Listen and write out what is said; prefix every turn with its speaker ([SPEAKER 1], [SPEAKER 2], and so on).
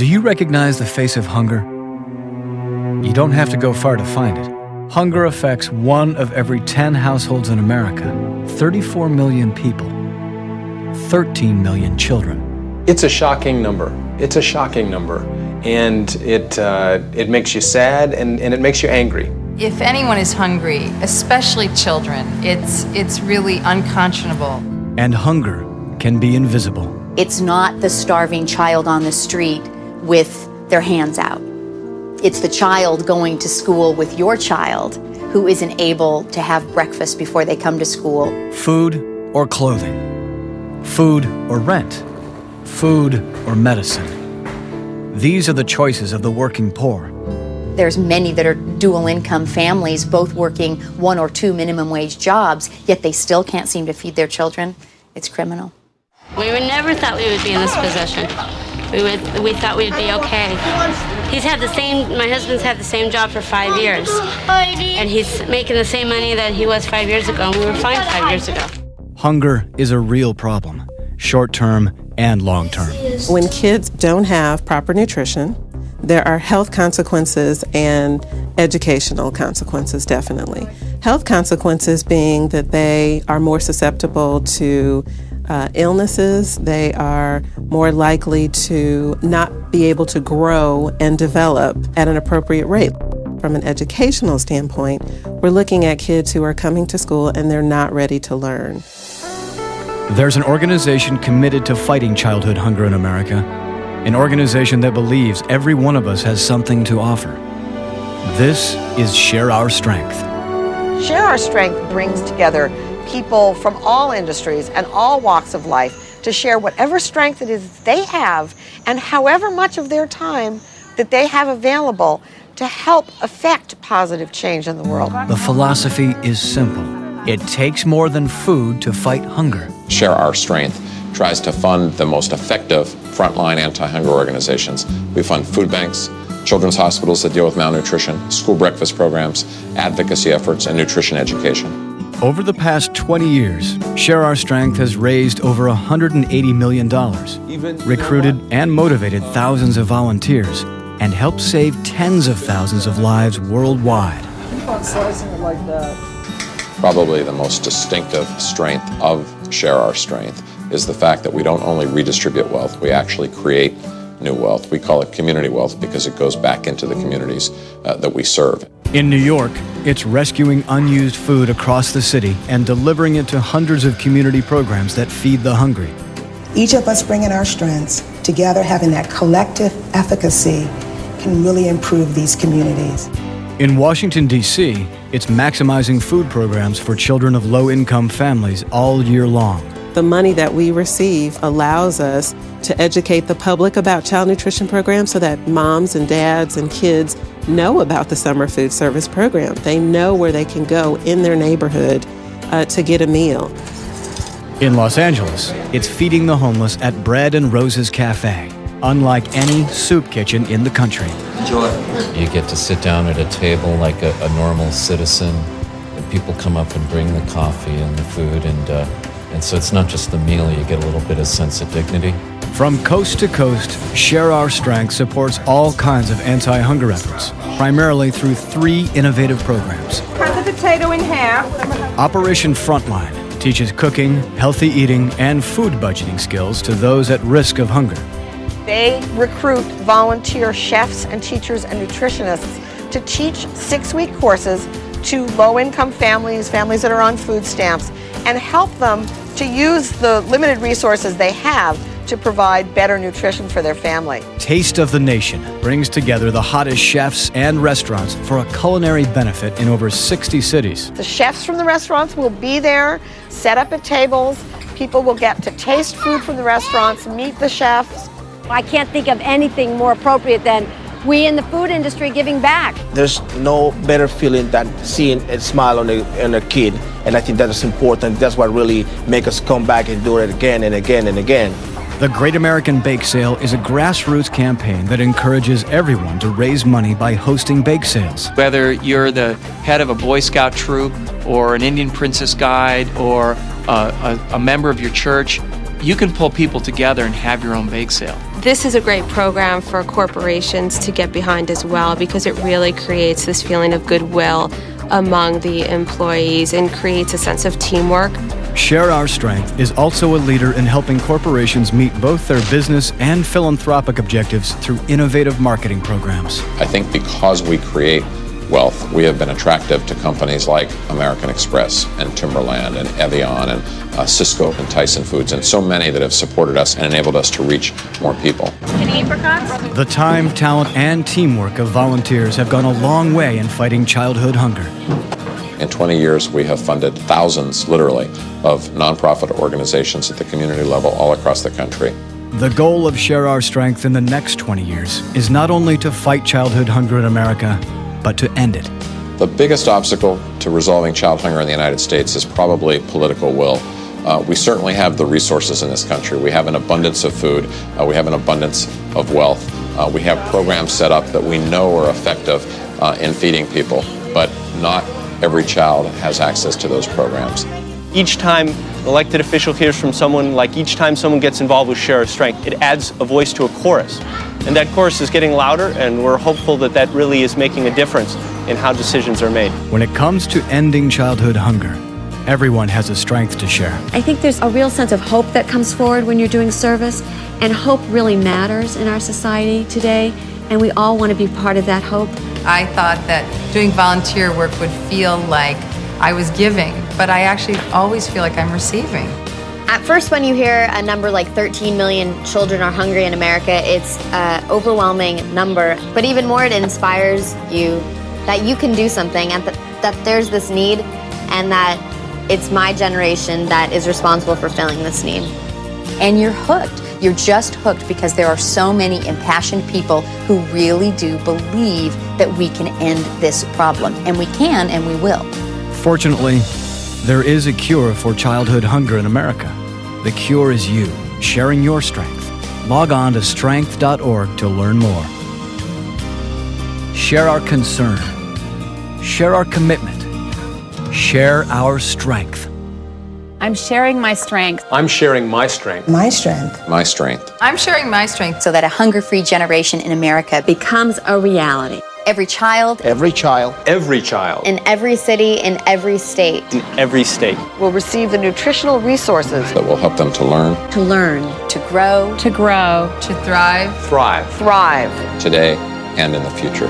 [SPEAKER 1] Do you recognize the face of hunger? You don't have to go far to find it. Hunger affects 1 of every 10 households in America, 34 million people, 13 million children.
[SPEAKER 2] It's a shocking number. It's a shocking number. And it makes you sad and it makes you angry.
[SPEAKER 3] If anyone is hungry, especially children, it's really unconscionable.
[SPEAKER 1] And hunger can be invisible.
[SPEAKER 4] It's not the starving child on the street with their hands out. It's the child going to school with your child who isn't able to have breakfast before they come to school.
[SPEAKER 1] Food or clothing. Food or rent. Food or medicine. These are the choices of the working poor.
[SPEAKER 4] There's many that are dual income families, both working 1 or 2 minimum wage jobs, yet they still can't seem to feed their children. It's criminal.
[SPEAKER 5] We never thought we would be in this position. We thought we'd be okay. My husband's had the same job for 5 years. And he's making the same money that he was 5 years ago, and we were fine 5 years ago.
[SPEAKER 1] Hunger is a real problem, short-term and long-term.
[SPEAKER 6] When kids don't have proper nutrition, there are health consequences and educational consequences, definitely. Health consequences being that they are more susceptible to illnesses, they are more likely to not be able to grow and develop at an appropriate rate. From an educational standpoint, we're looking at kids who are coming to school and they're not ready to learn.
[SPEAKER 1] There's an organization committed to fighting childhood hunger in America, an organization that believes every one of us has something to offer. This is Share Our Strength.
[SPEAKER 7] Share Our Strength brings together people from all industries and all walks of life to share whatever strength it is they have and however much of their time that they have available to help affect positive change in the world.
[SPEAKER 1] The philosophy is simple. It takes more than food to fight hunger.
[SPEAKER 8] Share Our Strength tries to fund the most effective frontline anti-hunger organizations. We fund food banks, children's hospitals that deal with malnutrition, school breakfast programs, advocacy efforts, and nutrition education.
[SPEAKER 1] Over the past 20 years, Share Our Strength has raised over $180 million, recruited and motivated thousands of volunteers, and helped save tens of thousands of lives worldwide.
[SPEAKER 9] Keep on slicing it like that.
[SPEAKER 8] Probably the most distinctive strength of Share Our Strength is the fact that we don't only redistribute wealth, we actually create new wealth. We call it community wealth because it goes back into the communities that we serve.
[SPEAKER 1] In New York, it's rescuing unused food across the city and delivering it to hundreds of community programs that feed the hungry.
[SPEAKER 10] Each of us bringing our strengths together, having that collective efficacy can really improve these communities.
[SPEAKER 1] In Washington, D.C., it's maximizing food programs for children of low-income families all year long.
[SPEAKER 6] The money that we receive allows us to educate the public about child nutrition programs so that moms and dads and kids know about the summer food service program. They know where they can go in their neighborhood to get a meal.
[SPEAKER 1] In Los Angeles, it's feeding the homeless at Bread and Roses Cafe, unlike any soup kitchen in the country.
[SPEAKER 11] Enjoy.
[SPEAKER 12] You get to sit down at a table like a normal citizen, and people come up and bring the coffee and the food, and so it's not just the meal, you get a little bit of sense of dignity.
[SPEAKER 1] From coast to coast, Share Our Strength supports all kinds of anti-hunger efforts, primarily through 3 innovative programs.
[SPEAKER 9] Cut the potato in half.
[SPEAKER 1] Operation Frontline teaches cooking, healthy eating, and food budgeting skills to those at risk of hunger.
[SPEAKER 7] They recruit volunteer chefs and teachers and nutritionists to teach 6-week courses to low-income families, families that are on food stamps, and help them to use the limited resources they have to provide better nutrition for their family.
[SPEAKER 1] Taste of the Nation brings together the hottest chefs and restaurants for a culinary benefit in over 60 cities.
[SPEAKER 7] The chefs from the restaurants will be there, set up at tables. People will get to taste food from the restaurants, meet the chefs.
[SPEAKER 13] I can't think of anything more appropriate than we in the food industry giving back.
[SPEAKER 14] There's no better feeling than seeing a smile on a kid, and I think that is important. That's what really makes us come back and do it again and again and again.
[SPEAKER 1] The Great American Bake Sale is a grassroots campaign that encourages everyone to raise money by hosting bake sales.
[SPEAKER 15] Whether you're the head of a Boy Scout troop or an Indian Princess Guide or a member of your church, you can pull people together and have your own bake sale.
[SPEAKER 11] This is a great program for corporations to get behind as well, because it really creates this feeling of goodwill among the employees and creates a sense of teamwork.
[SPEAKER 1] Share Our Strength is also a leader in helping corporations meet both their business and philanthropic objectives through innovative marketing programs.
[SPEAKER 8] I think because we create wealth, we have been attractive to companies like American Express and Timberland and Evian and Cisco and Tyson Foods, and so many that have supported us and enabled us to reach more people.
[SPEAKER 16] Any apricots?
[SPEAKER 1] The time, talent, and teamwork of volunteers have gone a long way in fighting childhood hunger.
[SPEAKER 8] In 20 years, we have funded thousands, literally, of nonprofit organizations at the community level all across the country.
[SPEAKER 1] The goal of Share Our Strength in the next 20 years is not only to fight childhood hunger in America, but to end it.
[SPEAKER 8] The biggest obstacle to resolving child hunger in the United States is probably political will. We certainly have the resources in this country. We have an abundance of food. We have an abundance of wealth. We have programs set up that we know are effective in feeding people, but not every child has access to those programs.
[SPEAKER 17] Each time an elected official hears from someone, like each time someone gets involved with Share Our Strength, it adds a voice to a chorus. And that chorus is getting louder, and we're hopeful that that really is making a difference in how decisions are made.
[SPEAKER 1] When it comes to ending childhood hunger, everyone has a strength to share.
[SPEAKER 13] I think there's a real sense of hope that comes forward when you're doing service, and hope really matters in our society today, and we all want to be part of that hope.
[SPEAKER 3] I thought that doing volunteer work would feel like I was giving, but I actually always feel like I'm receiving.
[SPEAKER 16] At first, when you hear a number like 13 million children are hungry in America, it's an overwhelming number. But even more, it inspires you that you can do something and that there's this need and that it's my generation that is responsible for filling this need.
[SPEAKER 4] And you're hooked. You're just hooked because there are so many impassioned people who really do believe that we can end this problem. And we can, and we will.
[SPEAKER 1] Fortunately, there is a cure for childhood hunger in America. The cure is you, sharing your strength. Log on to strength.org to learn more. Share our concern. Share our commitment. Share our strength.
[SPEAKER 18] I'm sharing my strength.
[SPEAKER 2] I'm sharing my strength.
[SPEAKER 10] My strength.
[SPEAKER 8] My strength.
[SPEAKER 3] I'm sharing my strength
[SPEAKER 4] so that a hunger-free generation in America
[SPEAKER 13] becomes a reality.
[SPEAKER 4] Every child.
[SPEAKER 14] Every child.
[SPEAKER 2] Every child.
[SPEAKER 16] In every city, in every state.
[SPEAKER 17] In every state.
[SPEAKER 7] Will receive the nutritional resources
[SPEAKER 8] that will help them to learn.
[SPEAKER 13] To learn.
[SPEAKER 4] To grow.
[SPEAKER 18] To grow.
[SPEAKER 3] To thrive.
[SPEAKER 2] Thrive.
[SPEAKER 7] Thrive.
[SPEAKER 8] Today and in the future.